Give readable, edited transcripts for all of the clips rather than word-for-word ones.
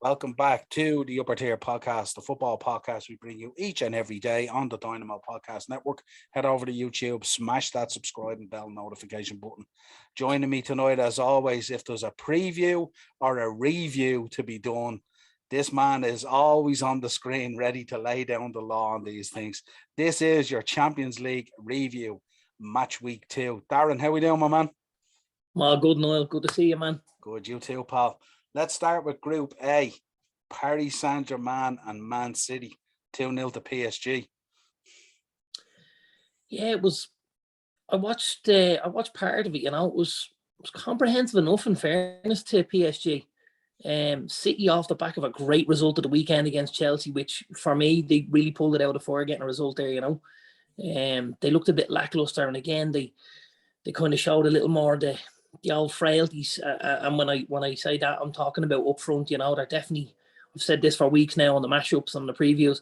Welcome back to the Upper Tier Podcast, the football podcast we bring you each and every day on the Dynamo Podcast Network. Head over to YouTube, smash that subscribe and bell notification button. Joining me tonight, as always, if there's a preview or a review to be done, this man is always on the screen, ready to lay down the law on these things. This is your Champions League review, match week 2. Darren, how we doing, my man? Well, good, Niall. Good to see you, man. Good, you too, pal. Let's start with Group A. Paris Saint-Germain and Man City, 2-0 to PSG. Yeah, it was. I watched part of it. It was comprehensive enough. In fairness to PSG, City off the back of a great result at the weekend against Chelsea, which for me they really pulled it out of fire getting a result there. They looked a bit lackluster, and again they kind of showed a little more the old frailties. And when I say that, I'm talking about up front. They're definitely. I've said this for weeks now on the mashups and the previews.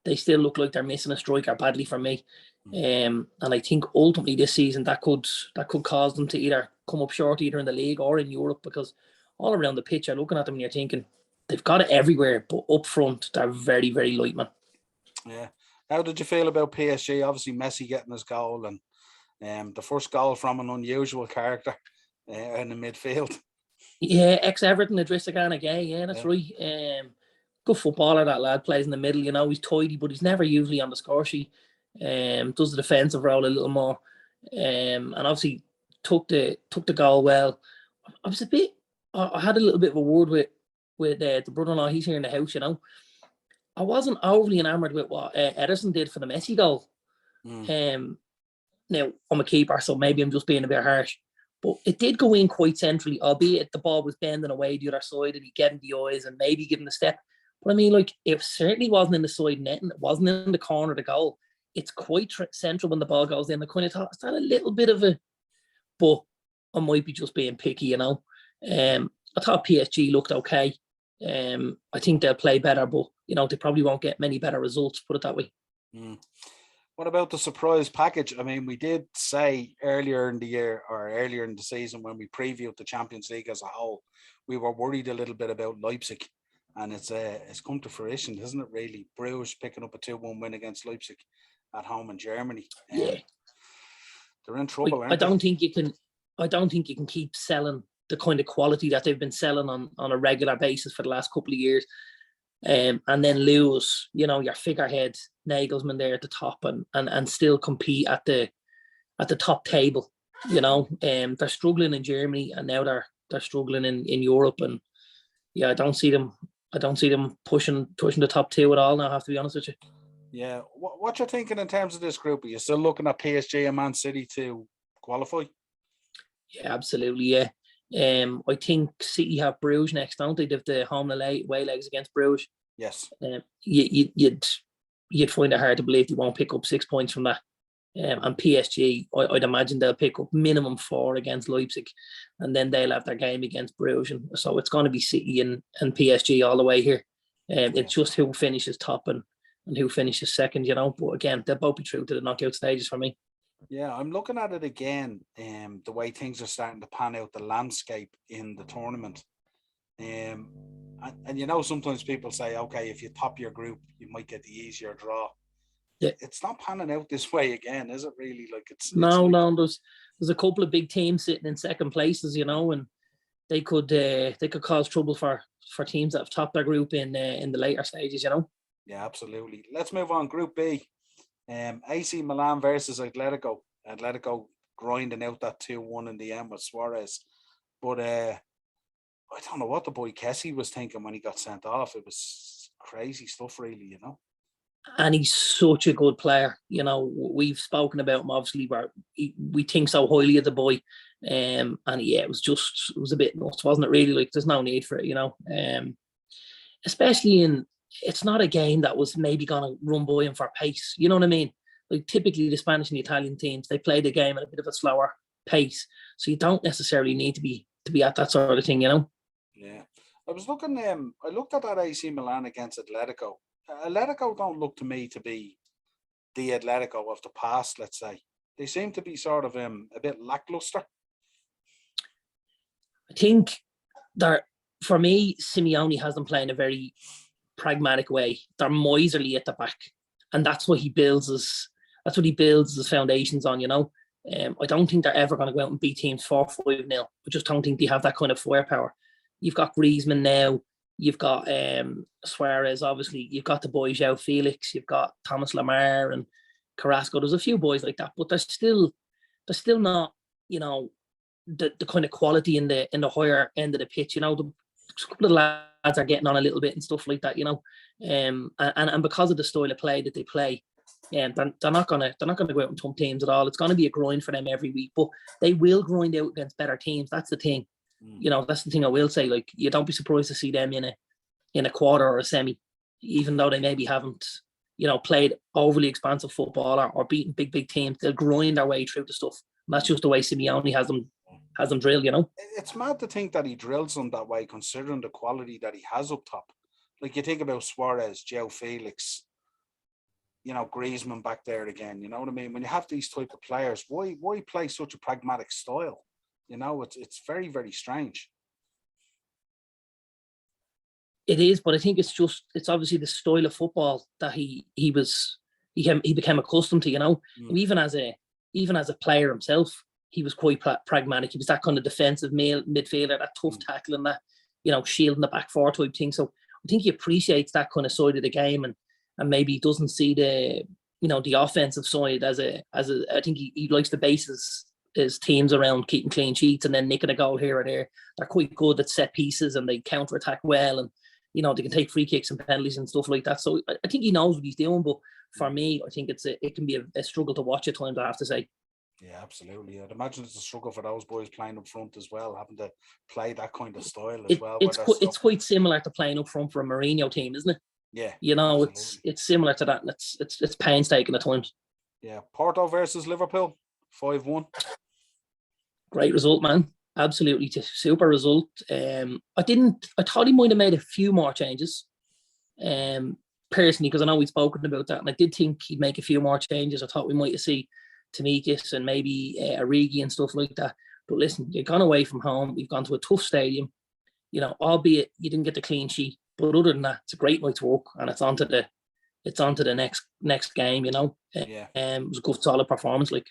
They still look like they're missing a striker badly for me. And I think ultimately this season that could cause them to either come up short either in the league or in Europe, because all around the pitch, you're looking at them and you're thinking they've got it everywhere, but up front they're very, very light, man. Yeah. How did you feel about PSG? Obviously Messi getting his goal, and the first goal from an unusual character in the midfield. Yeah, ex-Everton, Idrissa Gana Gueye. Yeah, that's right. Good footballer, that lad. Plays in the middle, he's tidy, but he's never usually on the score sheet. Does the defensive role a little more. And obviously took the goal well. I had a little bit of a word with the brother-in-law. He's here in the house, I wasn't overly enamoured with what Ederson did for the Messi goal. Now, I'm a keeper, so maybe I'm just being a bit harsh. But it did go in quite centrally, albeit the ball was bending away the other side and he getting the eyes and maybe giving the step. But I mean, it certainly wasn't in the side net and it wasn't in the corner of the goal. It's quite central when the ball goes in. I kind of thought, is that a little bit of a... But I might be just being picky, I thought PSG looked okay. I think they'll play better, but, they probably won't get many better results, put it that way. What about the surprise package? I mean, we did say earlier in the year or earlier in the season when we previewed the Champions League as a whole, we were worried a little bit about Leipzig, and it's come to fruition, isn't it? Really, Bruges picking up a 2-1 win against Leipzig at home in Germany. Yeah, they're in trouble. I don't think you can keep selling the kind of quality that they've been selling on a regular basis for the last couple of years. And then lose, your figurehead Nagelsmann there at the top and still compete at the top table. They're struggling in Germany and now they're struggling in Europe, and I don't see them pushing the top 2 at all now, I have to be honest with you. Yeah. What you're thinking in terms of this group? Are you still looking at PSG and Man City to qualify? Yeah, absolutely, yeah. I think City have Bruges next, don't they? They have the home and away legs against Bruges. Yes. You'd find it hard to believe they won't pick up 6 points from that. And PSG, I'd imagine they'll pick up minimum 4 against Leipzig, and then they'll have their game against Bruges. And so it's going to be City and PSG all the way here. It's just who finishes top and who finishes second, But again, they'll both be through to the knockout stages for me. Yeah, I'm looking at it again, the way things are starting to pan out, the landscape in the tournament. And sometimes people say, okay, if you top your group, you might get the easier draw. Yeah. It's not panning out this way again, is it really? No, there's a couple of big teams sitting in second places, and they could cause trouble for teams that have topped their group in the later stages, Yeah, absolutely. Let's move on. Group B. AC Milan versus Atletico. Atletico grinding out that 2-1 in the end with Suarez. But I don't know what the boy Kessie was thinking when he got sent off. It was crazy stuff, really, And he's such a good player. We've spoken about him, obviously, where we think so highly of the boy. And yeah, it was a bit nuts, wasn't it, really? There's no need for it, especially it's not a game that was maybe going to run by him for pace. You know what I mean? Typically the Spanish and the Italian teams, they play the game at a bit of a slower pace. So you don't necessarily need to be at that sort of thing, Yeah. I was looking, I looked at that AC Milan against Atletico. Atletico don't look to me to be the Atletico of the past, let's say. They seem to be sort of a bit lackluster. I think they're for me, Simeone has them playing a very pragmatic way. They're miserly at the back, and that's what he builds his foundations on. I don't think they're ever going to go out and beat teams 4-5-0. I just don't think they have that kind of firepower. You've got Griezmann now. You've got Suarez, obviously. You've got the boys, João Felix. You've got Thomas Lemar and Carrasco. There's a few boys like that, but they're still not, the kind of quality in the higher end of the pitch. The couple of lads are getting on a little bit and stuff like that. And because of the style of play that they play, they're not gonna go out and thump teams at all. It's gonna be a grind for them every week, but they will grind out against better teams. That's the thing. That's the thing I will say. Like, you don't be surprised to see them in a quarter or a semi, even though they maybe haven't, played overly expansive football or beaten big teams. They'll grind their way through the stuff. And that's just the way Simeone has them drilled. It's mad to think that he drills them that way, considering the quality that he has up top. Like, you think about Suarez, João Felix, Griezmann back there again. You know what I mean? When you have these type of players, why play such a pragmatic style? It's very, very strange. It is, but I think it's obviously the style of football that he became accustomed to. Even as a player himself, he was quite pragmatic. He was that kind of defensive midfielder, that tough tackling, that shielding the back four type thing. So I think he appreciates that kind of side of the game, and maybe he doesn't see the the offensive side as a. I think he likes to base his teams around keeping clean sheets and then nicking a goal here or there. They're quite good at set pieces and they counter attack well, and they can take free kicks and penalties and stuff like that. So I think he knows what he's doing. But for me, I think it can be a struggle to watch at times, I have to say. Yeah, absolutely. I'd imagine it's a struggle for those boys playing up front as well, having to play that kind of style as well. It's quite similar to playing up front for a Mourinho team, isn't it? Yeah. It's similar to that, and it's painstaking at times. Yeah. Porto versus Liverpool, 5-1. Great result, man. Absolutely super result. I thought he might have made a few more changes. Personally, because I know we've spoken about that, and I did think he'd make a few more changes. I thought we might see Tamikis and maybe Origi and stuff like that. But listen, you've gone away from home. You've gone to a tough stadium. Albeit you didn't get the clean sheet, but other than that, it's a great night's work, and it's onto the next game. It was a good solid performance, like.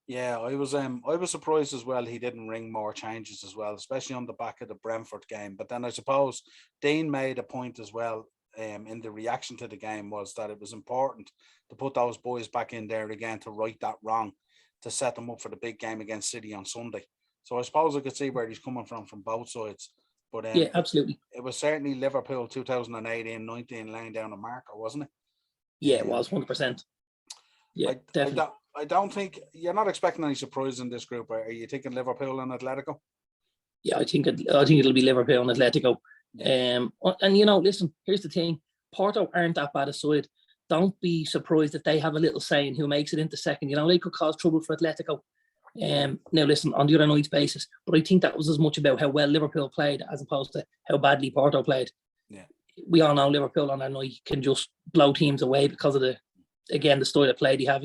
Yeah, I was surprised as well he didn't ring more changes as well, especially on the back of the Brentford game. But then I suppose Dean made a point as well in the reaction to the game, was that it was important to put those boys back in there again to right that wrong, to set them up for the big game against City on Sunday. So I suppose I could see where he's coming from both sides. But yeah, absolutely. It was certainly Liverpool 2018-19 laying down a marker, wasn't it? Yeah, it was 100%. Yeah, definitely. I don't think you're not expecting any surprise in this group. Are you thinking Liverpool and Atletico? Yeah, I think it'll be Liverpool and Atletico. Yeah. And listen, here's the thing: Porto aren't that bad a side. Don't be surprised if they have a little say in who makes it into second. They could cause trouble for Atletico. Now, listen, on the other night's basis, but I think that was as much about how well Liverpool played as opposed to how badly Porto played. Yeah, we all know Liverpool on that night can just blow teams away because of the style of play they have.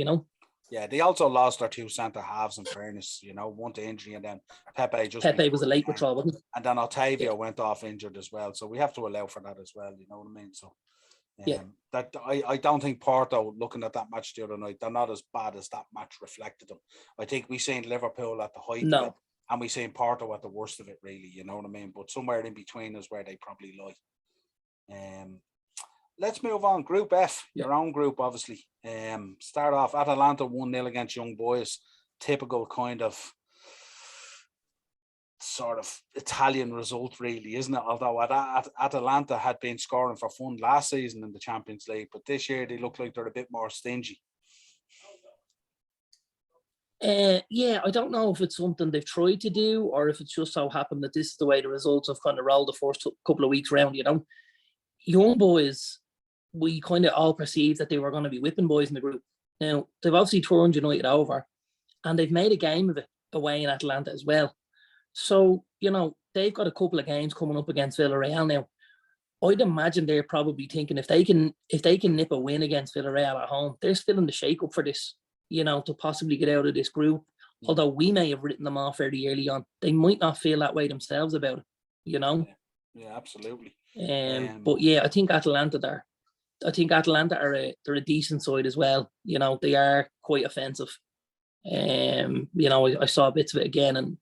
Yeah, they also lost their two centre halves. In fairness, one to injury, and then Pepe was a late withdrawal, wasn't it? And then Otavio went off injured as well. So we have to allow for that as well. You know what I mean? So that I don't think Porto, looking at that match the other night, they're not as bad as that match reflected them. I think we seen Liverpool at the height of it, and we seen Porto at the worst of it. Really, you know what I mean? But somewhere in between is where they probably lie. Let's move on. Group F, your own group, obviously. Start off, Atalanta 1-0 against Young Boys. Typical kind of sort of Italian result, really, isn't it? Although Atalanta had been scoring for fun last season in the Champions League, but this year they look like they're a bit more stingy. Yeah, I don't know if it's something they've tried to do or if it's just so happened that this is the way the results have kind of rolled the first couple of weeks round, Young Boys, we kind of all perceived that they were going to be whipping boys in the group. Now, they've obviously turned United over and they've made a game of it away in Atlanta as well. So, they've got a couple of games coming up against Villarreal now. I'd imagine they're probably thinking if they can nip a win against Villarreal at home, they're still in the shake-up for this, to possibly get out of this group. Although we may have written them off fairly early on, they might not feel that way themselves about it, Yeah, absolutely. But yeah, I think Atalanta are they're a decent side as well. You know, they are quite offensive. You know, I saw bits of it again, and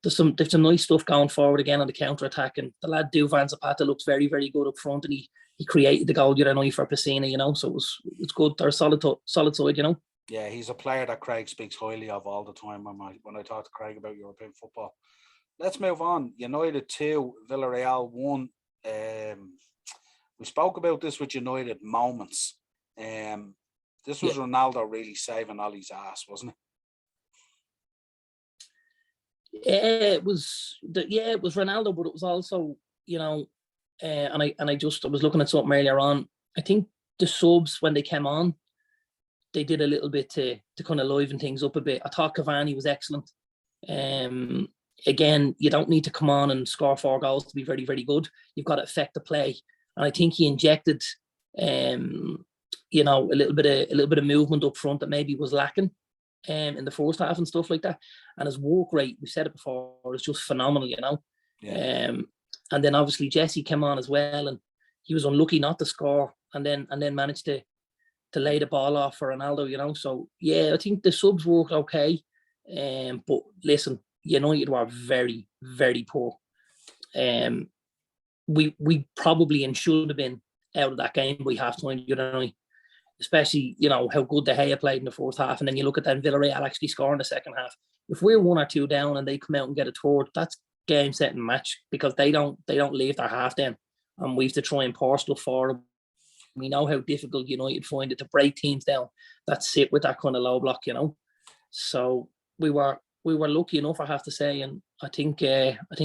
there's some nice stuff going forward again on the counter attack. And the lad Duvan Zapata looks very, very good up front, and he created the goal the other night for Pessina. You know, so it's good. They're a solid side. You know. Yeah, he's a player that Craig speaks highly of all the time when I talk to Craig about European football. Let's move on. United 2, Villarreal 1. We spoke about this with United moments. This was Ronaldo really saving Ollie's ass, wasn't it? It was Ronaldo, but it was also, you know, and I was looking at something earlier on. I think the subs, when they came on, they did a little bit to kind of liven things up a bit. I thought Cavani was excellent. Again, you don't need to come on and score 4 goals to be very, very good. You've got to affect the play, and I think he injected, you know, a little bit of movement up front that maybe was lacking in the first half and stuff like that. And his work rate, we said it before, is just phenomenal, you know. Yeah. And then obviously Jesse came on as well, and he was unlucky not to score, and then managed to lay the ball off for Ronaldo, you know. So yeah, I think the subs worked okay. But listen, United were very, very poor. We probably and should have been out of that game by half time, you know. Especially, you know, how good De Gea played in the fourth half, and then you look at that Villarreal actually score in the second half. If we're 1 or 2 down and they come out and get a third, that's game, set and match, because they don't leave their half then, and we have to try and pour stuff for them. We know how difficult United find it to break teams down that sit with that kind of low block, you know. So we were lucky enough, I have to say, and I think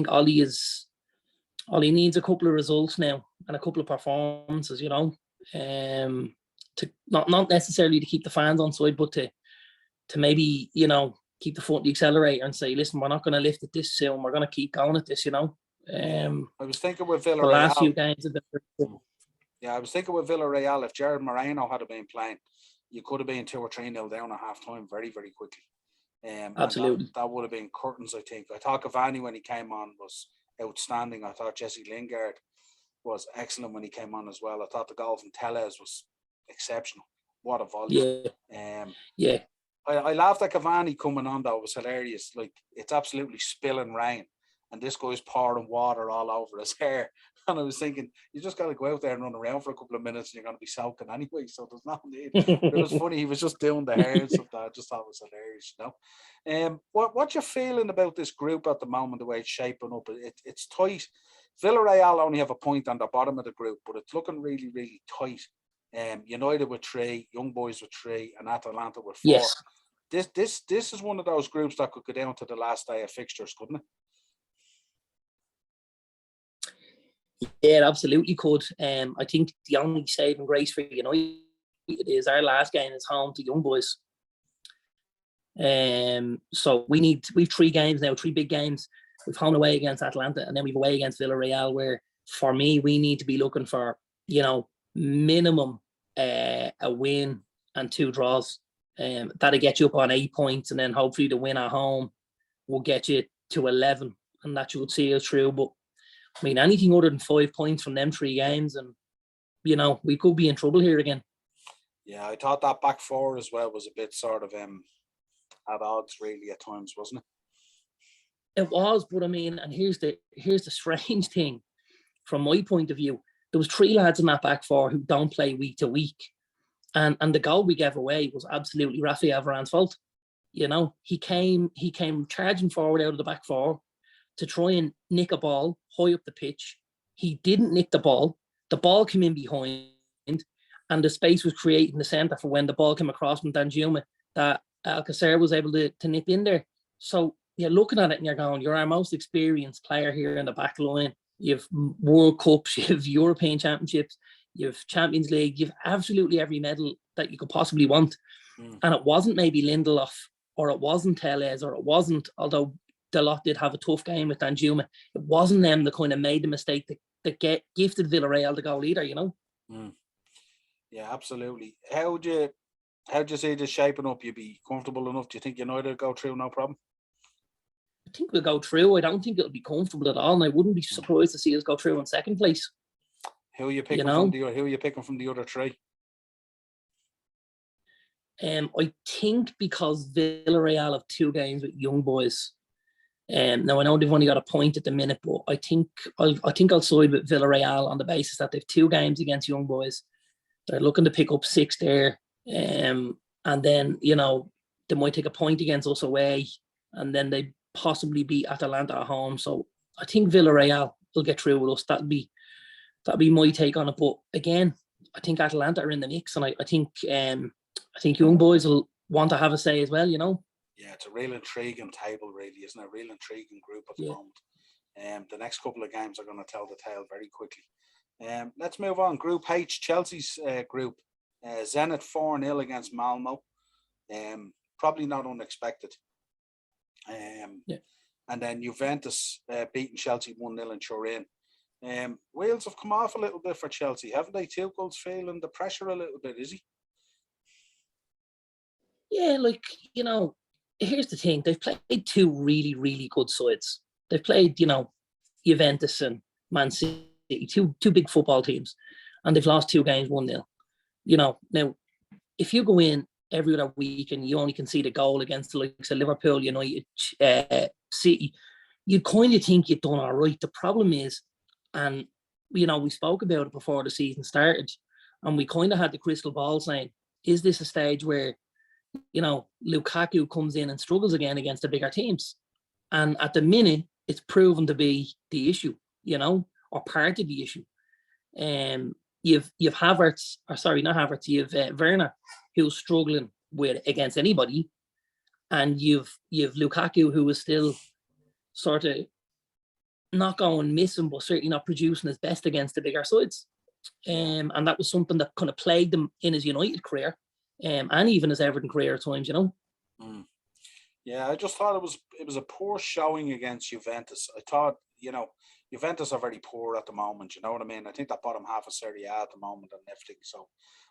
Ollie needs a couple of results now and a couple of performances, you know. To not necessarily to keep the fans on side, but to maybe, you know, keep the foot on the accelerator and say, listen, we're not going to lift it this soon. We're going to keep going at this, you know. I was thinking with Villarreal. The last few games have been. Yeah, I was thinking with Villarreal, if Jared Moreno had been playing, you could have been 2 or 3-0 down at half time very, very quickly. Absolutely. That would have been curtains, I think. I thought Cavani, when he came on, was outstanding. I thought Jesse Lingard was excellent when he came on as well. I thought the goal from Tellez was exceptional. What a volley. Yeah. I laughed at Cavani coming on, though. It was hilarious. Like, it's absolutely spilling rain, and this guy's pouring water all over his hair. And I was thinking, you just got to go out there and run around for a couple of minutes and you're going to be soaking anyway, so there's no need. But it was funny. He was just doing the hair and stuff that I just thought was hilarious, you know. What you feeling about this group at the moment, the way it's shaping up? It's tight. Villarreal only have a point on the bottom of the group, but it's looking really, really tight. United with 3, Young Boys with 3, and Atalanta with 4. Yes. This is one of those groups that could go down to the last day of fixtures, couldn't it? Yeah, it absolutely could. I think the only saving grace for United is our last game is home to Young Boys. So we've 3 games now, 3 big games. We've home away against Atalanta, and then we've away against Villarreal, where for me we need to be looking for, you know, minimum a win and 2 draws. That'll get you up on 8 points, and then hopefully the win at home will get you to 11, and that should see us through. But I mean, anything other than 5 points from them 3 games, and, you know, we could be in trouble here again. Yeah, I thought that back 4 as well was a bit sort of at odds really at times, wasn't it? It was, but I mean, and here's the strange thing from my point of view. There was 3 lads in that back 4 who don't play week to week. And the goal we gave away was absolutely Rafael Varane's fault. You know, he came charging forward out of the back 4 to try and nick a ball high up the pitch. He didn't nick the ball. The ball came in behind, and the space was created in the centre for when the ball came across from Danjuma that Alcacer was able to nip in there. So you're looking at it and you're going, you're our most experienced player here in the back line. You've World Cups, you've European Championships, you've Champions League, you've absolutely every medal that you could possibly want. And it wasn't maybe Lindelof, or it wasn't Tellez, or it wasn't, although Delot did have a tough game with Danjuma, it wasn't them that kind of made the mistake that gifted Villarreal the goal either, you know? Yeah, absolutely. How do you see this shaping up? You'd be comfortable enough? Do you think United will go through no problem? think we'll go through. I don't think it'll be comfortable at all, and I wouldn't be surprised to see us go through in second place. Who are you picking from the other three? I think because Villarreal have 2 games with young boys. Now I know they've only got a point at the minute, but I think I'll side with Villarreal on the basis that they've 2 games against young boys. They're looking to pick up 6 there, and then they might take a point against us away, and then they possibly beat Atalanta at home. So I think Villarreal will get through with us. That'd be my take on it. But again, I think Atalanta are in the mix, and I think young boys will want to have a say as well. Yeah, it's a real intriguing table, really, isn't it? A real intriguing group at the moment. The next couple of games are going to tell the tale very quickly. Let's move on. Group H, Chelsea's group. Zenit 4-0 against Malmo. Probably not unexpected. And then Juventus beating Chelsea 1-0 in Turin. Wheels have come off a little bit for Chelsea, haven't they? Tuchel's feeling the pressure a little bit, is he? Yeah, here's the thing. They've played 2 really, really good sides. They've played, Juventus and Man City, two big football teams, and they've lost 2 games 1-0. Now, if you go in every other week and you only concede a goal against the likes of Liverpool, United, City, you kind of think you've done all right. The problem is, and we spoke about it before the season started, and we kind of had the crystal ball saying, is this a stage where Lukaku comes in and struggles again against the bigger teams? And at the minute, it's proven to be the issue, or part of the issue. You've Havertz, or sorry, not Havertz, you've Werner, who's struggling against anybody, and you've Lukaku, who is still sort of not going missing, but certainly not producing his best against the bigger sides. And that was something that kind of plagued him in his United career, and even his Everton career at times, Yeah, I just thought it was a poor showing against Juventus. I thought, Juventus are very poor at the moment, you know what I mean? I think that bottom half of Serie A at the moment and everything. So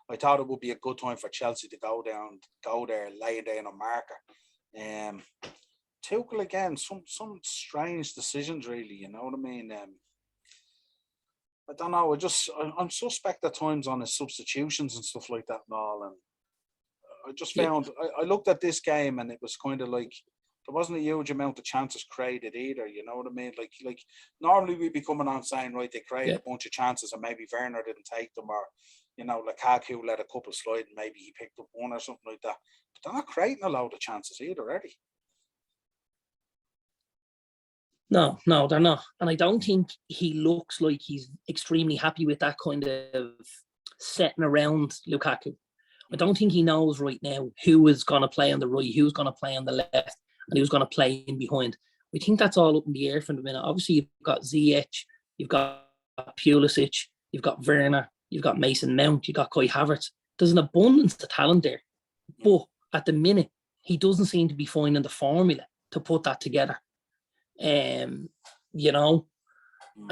I thought it would be a good time for Chelsea to go there, lay down a marker. Tuchel again, some strange decisions, really, you know what I mean? I don't know. I'm suspect at times on his substitutions and stuff like that and all. And I just found I looked at this game and it was kind of like there wasn't a huge amount of chances created either. You know what I mean? Like normally we'd be coming on saying, right, they created a bunch of chances and maybe Werner didn't take them, or Lukaku let a couple slide and maybe he picked up one or something like that. But they're not creating a load of chances either, are they? No, they're not. And I don't think he looks like he's extremely happy with that kind of setting around Lukaku. I don't think he knows right now who is going to play on the right, who's going to play on the left, and who's going to play in behind. We think that's all up in the air for the minute. Obviously, you've got Ziyech, you've got Pulisic, you've got Werner, you've got Mason Mount, you've got Kai Havertz. There's an abundance of talent there. But at the minute, he doesn't seem to be finding the formula to put that together. And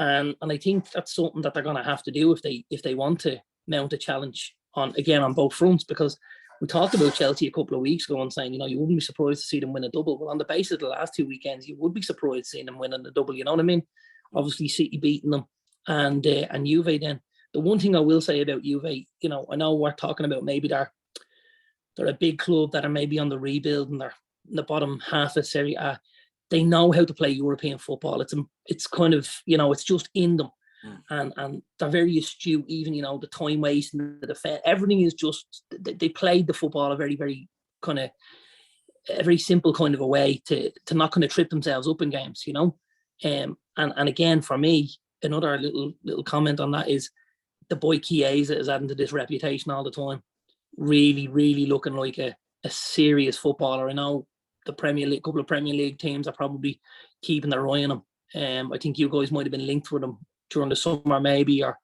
I think that's something that they're going to have to do if they want to mount a challenge on both fronts, because we talked about Chelsea a couple of weeks ago and saying, you wouldn't be surprised to see them win a double. Well, on the basis of the last 2 weekends, you would be surprised seeing them winning the double, you know what I mean? Obviously, City beating them and Juve then. The one thing I will say about Juve, I know we're talking about maybe they're a big club that are maybe on the rebuild and they're in the bottom half of Serie A. They know how to play European football. It's kind of, it's just in them. And they're very astute, even, the time wasting, the defense, everything is just, they played the football a very, very kind of, a very simple kind of a way to not kind of trip themselves up in games, and again, for me, another little comment on that is the boy Chiesa is adding to this reputation all the time. Really, really looking like a serious footballer. I know the Premier League, couple of Premier League teams are probably keeping their eye on him. I think you guys might have been linked with him during the summer, maybe, or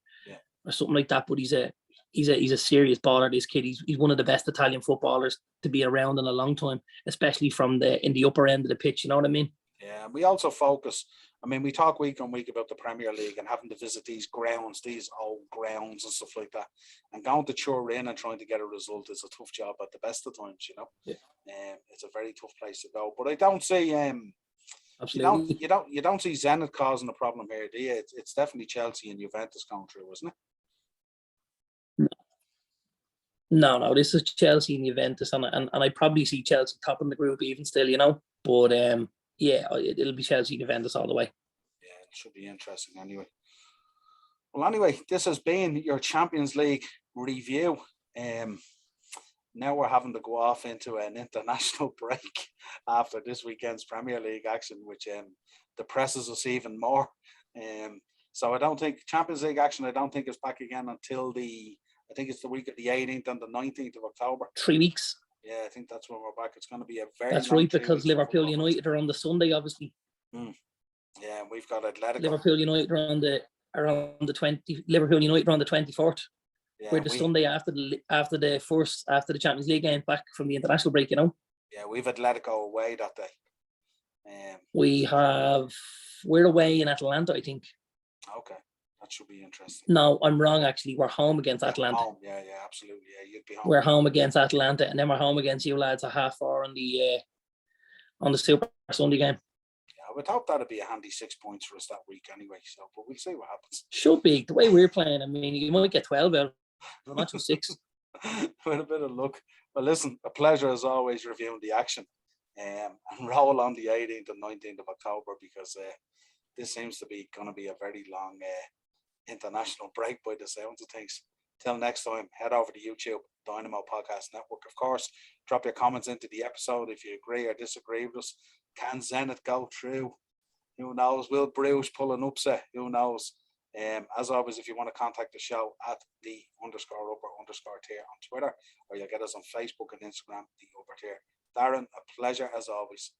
something like that. But he's a serious baller. This kid, he's one of the best Italian footballers to be around in a long time, especially in the upper end of the pitch. You know what I mean? Yeah, we also focus. I mean, we talk week on week about the Premier League and having to visit these grounds, these old grounds and stuff like that. And going to Turin and trying to get a result is a tough job at the best of times, Yeah. It's a very tough place to go. But I don't see Absolutely. You don't see Zenit causing a problem here, do you? It's definitely Chelsea and Juventus going through, isn't it? No, this is Chelsea and Juventus, and I probably see Chelsea topping the group even still, But yeah, it'll be Chelsea and Juventus all the way. Yeah, it should be interesting anyway. Well, anyway, this has been your Champions League review. Now we're having to go off into an international break after this weekend's Premier League action, which depresses us even more. So I don't think Champions League action, I don't think is back again until I think it's the week of the 18th and the 19th of October. 3 weeks. Yeah, I think that's when we're back. It's going to be a very That's right, because Liverpool United are on the Sunday, obviously. Yeah, we've got Atletico. Liverpool United are on the 20. Liverpool United are on the 24th. Yeah, we're the Sunday after the Champions League game back from the international break, Yeah, we've Atletico away that day. We're away in Atlanta, I think. Okay. That should be interesting. No, I'm wrong, actually. We're home against Atlanta. Home. Yeah, absolutely. Yeah, you'd be home. We're home against Atlanta, and then we're home against you lads at 4:30 on the Super Sunday game. Yeah, I would hope that'd be a handy 6 points for us that week anyway. So, but we'll see what happens. Should be. The way we're playing, I mean, you might get 12 out, but not just 6. With a bit of luck. Well, listen, a pleasure as always reviewing the action. And roll on the 18th and 19th of October, because this seems to be going to be a very long international break by the sounds of things. Till next time, head over to YouTube, Dynamo Podcast Network. Of course, drop your comments into the episode if you agree or disagree with us. Can Zenit go through? Who knows? Will Bruce pull an upset? Who knows? As always, if you want to contact the show at _upper_tier on Twitter, or you'll get us on Facebook and Instagram, the Upper Tier. Darren, a pleasure as always.